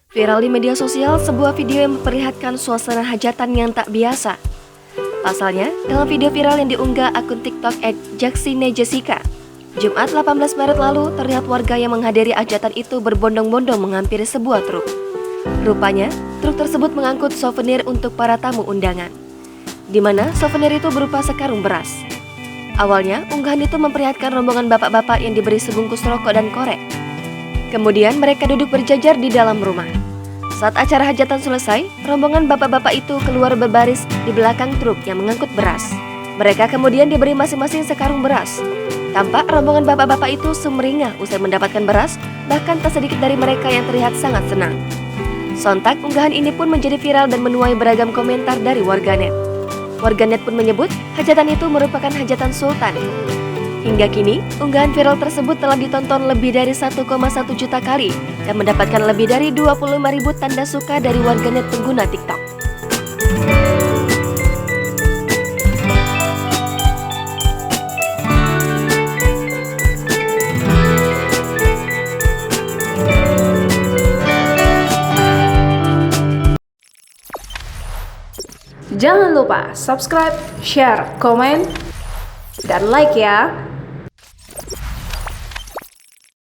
Viral di media sosial sebuah video yang memperlihatkan suasana hajatan yang tak biasa. Pasalnya, dalam video viral yang diunggah akun TikTok @jaxinejessica, Jumat 18 Maret lalu terlihat warga yang menghadiri hajatan itu berbondong-bondong menghampiri sebuah truk. Rupanya, truk tersebut mengangkut souvenir untuk para tamu undangan, di mana souvenir itu berupa sekarung beras. Awalnya, unggahan itu memperlihatkan rombongan bapak-bapak yang diberi sebungkus rokok dan korek. Kemudian mereka duduk berjajar di dalam rumah. Saat acara hajatan selesai, rombongan bapak-bapak itu keluar berbaris di belakang truk yang mengangkut beras. Mereka kemudian diberi masing-masing sekarung beras. Tampak rombongan bapak-bapak itu sumringah usai mendapatkan beras, bahkan tak sedikit dari mereka yang terlihat sangat senang. Sontak, unggahan ini pun menjadi viral dan menuai beragam komentar dari warganet. Warganet pun menyebut hajatan itu merupakan hajatan sultan. Hingga kini, unggahan viral tersebut telah ditonton lebih dari 1,1 juta kali dan mendapatkan lebih dari 25.000 tanda suka dari warganet pengguna TikTok. Jangan lupa subscribe, share, komen, dan like ya!